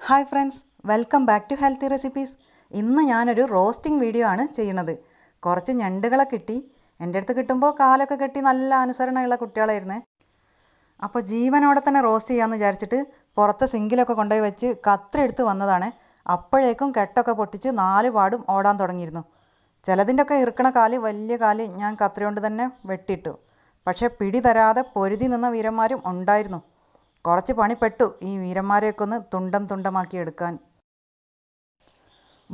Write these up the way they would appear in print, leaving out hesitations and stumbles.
Hi friends, welcome back to healthy recipes. ഇന്ന് ഞാനൊരു roasting video ആണ് ചെയ്യുന്നത്. കുറച്ച് ഞണ്ടുകളെ കിട്ടി. എൻ്റെ അടുത്ത് കിട്ടുമ്പോൾ കാലൊക്കെ കെട്ടി നല്ല അനുസരണയുള്ള കുട്ടികളായിരുന്നേ. അപ്പോൾ ജീവനോടെ തന്നെ റോസ്റ്റ് ചെയ്യാമെന്ന് വിചാരിച്ചിട്ട് പുറത്തെ സിങ്കിലൊക്കെ കൊണ്ടുപോയി വെച്ച് കത്രി എടുത്ത് വന്നതാണ്. അപ്പോഴേക്കും കെട്ടൊക്കെ പൊട്ടിച്ച് 4 പാടും ഓടാൻ തുടങ്ങിയിരുന്നു. ചിലതിൻ്റെ ഒക്കെ ഇറുക്കണ കാല്, വലിയ കാല് ഞാൻ കത്രി കൊണ്ട് തന്നെ വെട്ടിയിട്ടു. പക്ഷേ പിടി തരാതെ പൊരുതി നിന്ന വീരന്മാരും ഉണ്ടായിരുന്നു. കുറച്ച് പണിപ്പെട്ടു ഈ വീരന്മാരെയൊക്കെ ഒന്ന് തുണ്ടം തുണ്ടമാക്കി എടുക്കാൻ.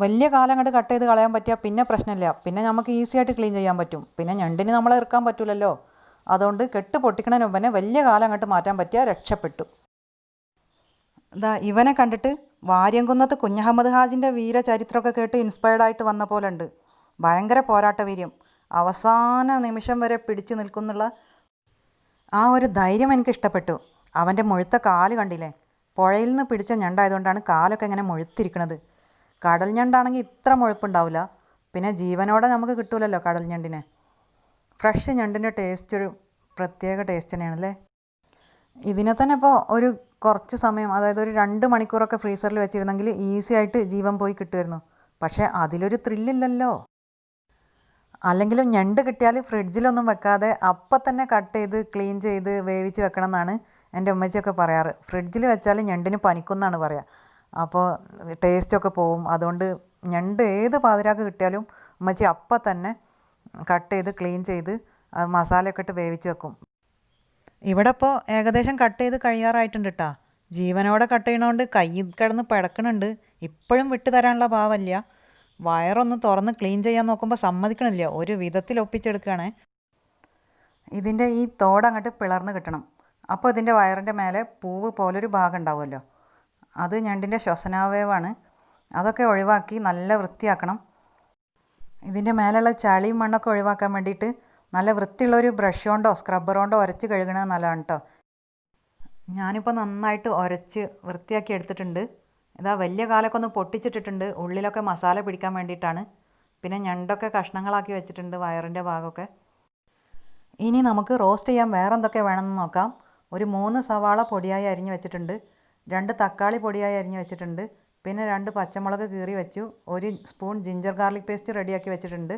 വലിയ കാലം കണ്ട് കട്ട് ചെയ്ത് കളയാൻ പറ്റിയാൽ പിന്നെ പ്രശ്നമില്ല. പിന്നെ നമുക്ക് ഈസി ആയിട്ട് ക്ലീൻ ചെയ്യാൻ പറ്റും. പിന്നെ ഞണ്ടിന് നമ്മളെ ഇറക്കാൻ പറ്റില്ലല്ലോ. അതുകൊണ്ട് കെട്ട് പൊട്ടിക്കണതിന് മുമ്പ് തന്നെ വലിയ കാലം അങ്ങോട്ട് മാറ്റാൻ പറ്റിയാൽ രക്ഷപ്പെട്ടു. ഇവനെ കണ്ടിട്ട് വാര്യംകുന്നത്ത് കുഞ്ഞഹമ്മദ് ഹാജിൻ്റെ വീരചരിത്രമൊക്കെ കേട്ട് ഇൻസ്പയർഡായിട്ട് വന്ന പോലെ ഉണ്ട്. ഭയങ്കര പോരാട്ട വീര്യം, അവസാന നിമിഷം വരെ പിടിച്ചു നിൽക്കുന്നുള്ള ആ ഒരു ധൈര്യം എനിക്ക് ഇഷ്ടപ്പെട്ടു. അവൻ്റെ മുഴുത്ത കാല് കണ്ടില്ലേ? പുഴയിൽ നിന്ന് പിടിച്ച ഞണ്ടായതുകൊണ്ടാണ് കാലൊക്കെ ഇങ്ങനെ മുഴുത്തിരിക്കണത്. കടൽ ഞണ്ടാണെങ്കിൽ ഇത്ര മുഴുപ്പുണ്ടാവില്ല. പിന്നെ ജീവനോടെ നമുക്ക് കിട്ടൂലല്ലോ കടൽ ഞണ്ടിനെ. ഫ്രഷ് ഞണ്ടിൻ്റെ ടേസ്റ്റ് ഒരു പ്രത്യേക ടേസ്റ്റ് തന്നെയാണല്ലേ. ഇതിനെ തന്നെ ഇപ്പോൾ ഒരു കുറച്ച് സമയം, അതായത് ഒരു 2 മണിക്കൂറൊക്കെ ഫ്രീസറിൽ വെച്ചിരുന്നെങ്കിൽ ഈസി ആയിട്ട് ജീവൻ പോയി കിട്ടുമായിരുന്നു. പക്ഷേ അതിലൊരു ത്രില്ലില്ലല്ലോ. അല്ലെങ്കിലും ഞണ്ട് കിട്ടിയാൽ ഫ്രിഡ്ജിലൊന്നും വെക്കാതെ അപ്പം തന്നെ കട്ട് ചെയ്ത് ക്ലീൻ ചെയ്ത് വേവിച്ച് വെക്കണം എന്നാണ് എൻ്റെ ഉമ്മച്ചിയൊക്കെ പറയാറ്. ഫ്രിഡ്ജിൽ വെച്ചാൽ ഞണ്ടിന് പനിക്കുമെന്നാണ് പറയുക. അപ്പോൾ ടേസ്റ്റൊക്കെ പോവും. അതുകൊണ്ട് ഞണ്ട് ഏത് പാതിരാക്ക് കിട്ടിയാലും ഉമ്മച്ചി അപ്പം തന്നെ കട്ട് ചെയ്ത് ക്ലീൻ ചെയ്ത് മസാലയൊക്കെ ഇട്ട് വേവിച്ച് വെക്കും. ഇവിടെ ഇപ്പോൾ ഏകദേശം കട്ട് ചെയ്ത് കഴിയാറായിട്ടുണ്ട് കേട്ടോ. ജീവനോടെ കട്ട് ചെയ്യണോണ്ട് കൈ കിടന്ന് പിടക്കണുണ്ട്. ഇപ്പോഴും വിട്ടു തരാനുള്ള ഭാവമില്ല. വയറൊന്ന് തുറന്ന് ക്ലീൻ ചെയ്യാൻ നോക്കുമ്പോൾ സമ്മതിക്കണില്ല. ഒരു വിധത്തിൽ ഒപ്പിച്ചെടുക്കുകയാണേ. ഇതിൻ്റെ ഈ തോടങ്ങോട്ട് പിളർന്ന് കിട്ടണം. അപ്പോൾ ഇതിൻ്റെ വയറിൻ്റെ മേലെ പൂവ് പോലൊരു ഭാഗം ഉണ്ടാവുമല്ലോ, അത് ഞണ്ടിൻ്റെ ശ്വസനാവയവാണ്. അതൊക്കെ ഒഴിവാക്കി നല്ല വൃത്തിയാക്കണം. ഇതിൻ്റെ മേലുള്ള ചളിയും മണ്ണൊക്കെ ഒഴിവാക്കാൻ വേണ്ടിയിട്ട് നല്ല വൃത്തിയുള്ളൊരു ബ്രഷ് കൊണ്ടോ സ്ക്രബ്ബർ കൊണ്ടോ ഉരച്ച് കഴുകണത് നല്ലതാണ് കേട്ടോ. ഞാനിപ്പോൾ നന്നായിട്ട് ഉരച്ച് വൃത്തിയാക്കി എടുത്തിട്ടുണ്ട്. വലിയ കാലൊക്കെ ഒന്ന് പൊട്ടിച്ചിട്ടിട്ടുണ്ട്, ഉള്ളിലൊക്കെ മസാല പിടിക്കാൻ വേണ്ടിയിട്ടാണ്. പിന്നെ ഞണ്ടൊക്കെ കഷ്ണങ്ങളാക്കി വെച്ചിട്ടുണ്ട്, വയറിൻ്റെ ഭാഗമൊക്കെ. ഇനി നമുക്ക് റോസ്റ്റ് ചെയ്യാൻ വേറെ എന്തൊക്കെ വേണമെന്ന് നോക്കാം. ഒരു 3 സവാള പൊടിയായി അരിഞ്ഞ് വെച്ചിട്ടുണ്ട്, 2 തക്കാളി പൊടിയായി അരിഞ്ഞ് വെച്ചിട്ടുണ്ട്, പിന്നെ 2 പച്ചമുളക് കീറി വെച്ചു, 1 സ്പൂൺ ജിഞ്ചർ ഗാർലിക് പേസ്റ്റ് റെഡിയാക്കി വെച്ചിട്ടുണ്ട്.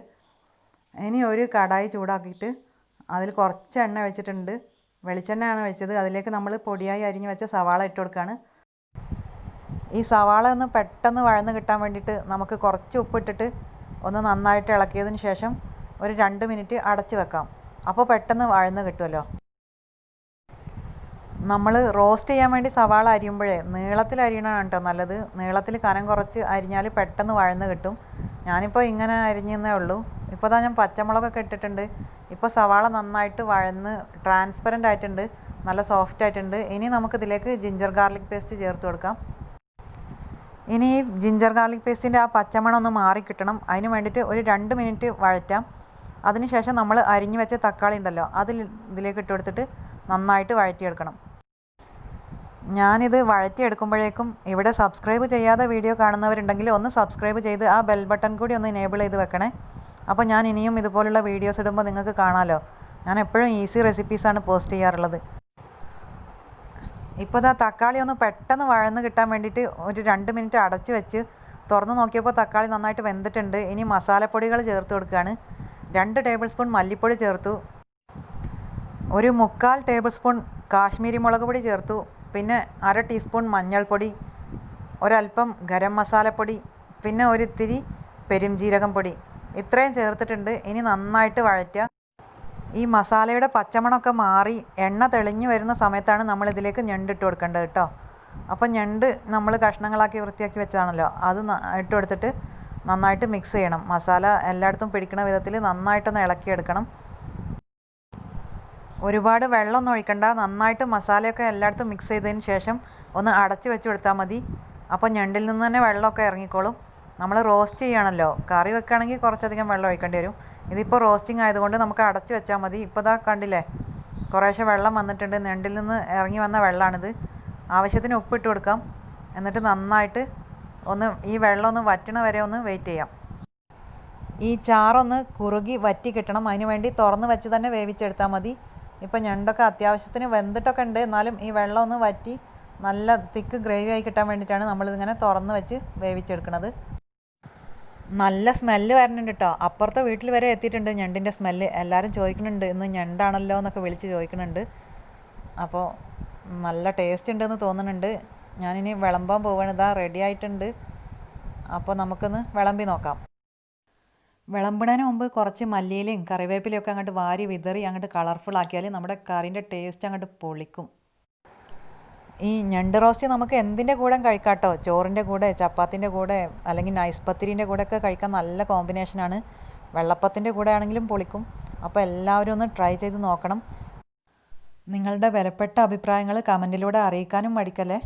ഇനി ഒരു കടായി ചൂടാക്കിയിട്ട് അതിൽ കുറച്ച് എണ്ണ വെച്ചിട്ടുണ്ട്. വെളിച്ചെണ്ണയാണ് വെച്ചത്. അതിലേക്ക് നമ്മൾ പൊടിയായി അരിഞ്ഞ് വെച്ച സവാള ഇട്ട് കൊടുക്കുകയാണ്. ഈ സവാള ഒന്ന് പെട്ടെന്ന് വഴന്ന് കിട്ടാൻ വേണ്ടിയിട്ട് നമുക്ക് കുറച്ച് ഉപ്പിട്ടിട്ട് ഒന്ന് നന്നായിട്ട് ഇളക്കിയതിന് ശേഷം ഒരു 2 മിനിറ്റ് അടച്ച് വെക്കാം. അപ്പോൾ പെട്ടെന്ന് വഴന്ന് കിട്ടുമല്ലോ. നമ്മൾ റോസ്റ്റ് ചെയ്യാൻ വേണ്ടി സവാള അരിയുമ്പോഴേ നീളത്തിൽ അരിയണതാണ് കേട്ടോ നല്ലത്. നീളത്തിൽ കനം കുറച്ച് അരിഞ്ഞാൽ പെട്ടെന്ന് വഴന്ന് കിട്ടും. ഞാനിപ്പോൾ ഇങ്ങനെ അരിഞ്ഞേ ഉള്ളൂ. ഇപ്പോൾ ഞാൻ പച്ചമുളകൊക്കെ ഇട്ടിട്ടുണ്ട്. ഇപ്പോൾ സവാള നന്നായിട്ട് വഴന്ന് ട്രാൻസ്പെറൻ്റ് ആയിട്ടുണ്ട്, നല്ല സോഫ്റ്റ് ആയിട്ടുണ്ട്. ഇനി നമുക്കിതിലേക്ക് ജിഞ്ചർ ഗാർലിക് പേസ്റ്റ് ചേർത്ത് കൊടുക്കാം. ഇനി ഈ ജിഞ്ചർ ഗാർലിക് പേസ്റ്റിൻ്റെ ആ പച്ചമണം ഒന്ന് മാറിക്കിട്ടണം. അതിന് വേണ്ടിയിട്ട് ഒരു 2 മിനിറ്റ് വഴറ്റാം. അതിനുശേഷം നമ്മൾ അരിഞ്ഞു വെച്ച തക്കാളി ഉണ്ടല്ലോ, ഇതിലേക്ക് ഇട്ട് കൊടുത്തിട്ട് നന്നായിട്ട് വഴറ്റിയെടുക്കണം. ഞാനിത് വഴറ്റിയെടുക്കുമ്പോഴേക്കും ഇവിടെ സബ്സ്ക്രൈബ് ചെയ്യാതെ വീഡിയോ കാണുന്നവരുണ്ടെങ്കിൽ ഒന്ന് സബ്സ്ക്രൈബ് ചെയ്ത് ആ ബെൽ ബട്ടൺ കൂടി ഒന്ന് എനേബിൾ ചെയ്ത് വെക്കണേ. അപ്പോൾ ഞാൻ ഇനിയും ഇതുപോലുള്ള വീഡിയോസ് ഇടുമ്പോൾ നിങ്ങൾക്ക് കാണാമല്ലോ. ഞാൻ എപ്പോഴും ഈസി റെസിപ്പീസാണ് പോസ്റ്റ് ചെയ്യാറുള്ളത്. ഇപ്പോൾ തക്കാളി ഒന്ന് പെട്ടെന്ന് വഴന്ന് കിട്ടാൻ വേണ്ടിയിട്ട് ഒരു 2 മിനിറ്റ് അടച്ച് വെച്ച് തുറന്ന് നോക്കിയപ്പോൾ തക്കാളി നന്നായിട്ട് വെന്തിട്ടുണ്ട്. ഇനി മസാലപ്പൊടികൾ ചേർത്ത് കൊടുക്കുകയാണ്. 2 ടേബിൾ സ്പൂൺ മല്ലിപ്പൊടി ചേർത്തു, ഒരു 3/4 ടേബിൾ സ്പൂൺ കാശ്മീരി മുളക് പൊടി ചേർത്തു, പിന്നെ 1/2 ടീസ്പൂൺ മഞ്ഞൾപ്പൊടി, ഒരല്പം ഗരം മസാലപ്പൊടി, പിന്നെ ഒരിത്തിരി പെരുംജീരകം പൊടി. ഇത്രയും ചേർത്തിട്ടുണ്ട്. ഇനി നന്നായിട്ട് വഴറ്റുക. ഈ മസാലയുടെ പച്ചമണമൊക്കെ മാറി എണ്ണ തെളിഞ്ഞ് വരുന്ന സമയത്താണ് നമ്മളിതിലേക്ക് ഞണ്ടിട്ട് കൊടുക്കേണ്ടത് കേട്ടോ. അപ്പോൾ ഞണ്ട് നമ്മൾ കഷ്ണങ്ങളാക്കി വൃത്തിയാക്കി വെച്ചതാണല്ലോ, അത് ഇട്ട് കൊടുത്തിട്ട് നന്നായിട്ട് മിക്സ് ചെയ്യണം. മസാല എല്ലായിടത്തും പിടിക്കുന്ന വിധത്തിൽ നന്നായിട്ടൊന്ന് ഇളക്കിയെടുക്കണം. ഒരുപാട് വെള്ളമൊന്നും ഒഴിക്കണ്ട. നന്നായിട്ട് മസാലയൊക്കെ എല്ലായിടത്തും മിക്സ് ചെയ്തതിന് ശേഷം ഒന്ന് അടച്ച് വെച്ച് കൊടുത്താൽ മതി. അപ്പോൾ ഞണ്ടിൽ നിന്ന് തന്നെ വെള്ളമൊക്കെ ഇറങ്ങിക്കോളും. നമ്മൾ റോസ്റ്റ് ചെയ്യണമല്ലോ, കറി വെക്കുകയാണെങ്കിൽ കുറച്ചധികം വെള്ളം ഒഴിക്കേണ്ടി വരും. ഇതിപ്പോൾ റോസ്റ്റിംഗ് ആയതുകൊണ്ട് നമുക്ക് അടച്ച് വെച്ചാൽ മതി. ഇപ്പോൾ കണ്ടില്ലേ, കുറേശ്ശെ വെള്ളം വന്നിട്ടുണ്ട്. ഞണ്ടിൽ നിന്ന് ഇറങ്ങി വന്ന വെള്ളമാണിത്. ആവശ്യത്തിന് ഉപ്പിട്ട് കൊടുക്കാം. എന്നിട്ട് നന്നായിട്ട് ഈ വെള്ളം ഒന്ന് വറ്റണ വരെ ഒന്ന് വെയിറ്റ് ചെയ്യാം. ഈ ചാറൊന്ന് കുറുകി വറ്റി കിട്ടണം. അതിന് വേണ്ടി തുറന്ന് വെച്ച് തന്നെ വേവിച്ചെടുത്താൽ മതി. ഇപ്പോൾ ഞണ്ടൊക്കെ അത്യാവശ്യത്തിന് വെന്തിട്ടൊക്കെ ഉണ്ട്, എന്നാലും ഈ വെള്ളം ഒന്ന് വറ്റി നല്ല തിക്ക് ഗ്രേവി ആയി കിട്ടാൻ വേണ്ടിയിട്ടാണ് നമ്മളിതിങ്ങനെ തുറന്ന് വെച്ച് വേവിച്ചെടുക്കുന്നത്. നല്ല സ്മെല്ല് വരുന്നുണ്ട് കേട്ടോ. അപ്പുറത്തെ വീട്ടിൽ വരെ എത്തിയിട്ടുണ്ട് ഞണ്ടിൻ്റെ സ്മെല്ല്. എല്ലാവരും ചോദിക്കുന്നുണ്ട് ഇന്ന് ഞണ്ടാണല്ലോ എന്നൊക്കെ വിളിച്ച് ചോദിക്കുന്നുണ്ട്. അപ്പോൾ നല്ല ടേസ്റ്റ് ഉണ്ടെന്ന് തോന്നുന്നുണ്ട്. ഞാനിനി വിളമ്പാൻ പോവാണ്. ഇതാ റെഡി ആയിട്ടുണ്ട്. അപ്പോൾ നമുക്കൊന്ന് വിളമ്പി നോക്കാം. വിളമ്പുന്നതിന് മുമ്പ് കുറച്ച് മല്ലിയിലയും കറിവേപ്പിലയും ഒക്കെ അങ്ങോട്ട് വാരി വിതറി അങ്ങോട്ട് കളർഫുൾ ആക്കിയാൽ നമ്മുടെ കറിൻ്റെ ടേസ്റ്റ് അങ്ങോട്ട് പൊളിക്കും. ഈ ഞണ്ട് റോസ്റ്റ് നമുക്ക് എന്തിൻ്റെ കൂടെ കഴിക്കാം കേട്ടോ. ചോറിൻ്റെ കൂടെ, ചപ്പാത്തിൻ്റെ കൂടെ, അല്ലെങ്കിൽ നൈസ് പത്തിരിൻ്റെ കൂടെയൊക്കെ കഴിക്കാൻ നല്ല കോമ്പിനേഷനാണ്. വെള്ളപ്പത്തിൻ്റെ കൂടെ ആണെങ്കിലും പൊളിക്കും. അപ്പോൾ എല്ലാവരും ഒന്ന് ട്രൈ ചെയ്ത് നോക്കണം. നിങ്ങളുടെ വിലപ്പെട്ട അഭിപ്രായങ്ങൾ കമൻറ്റിലൂടെ അറിയിക്കാനും മടിക്കല്ലേ.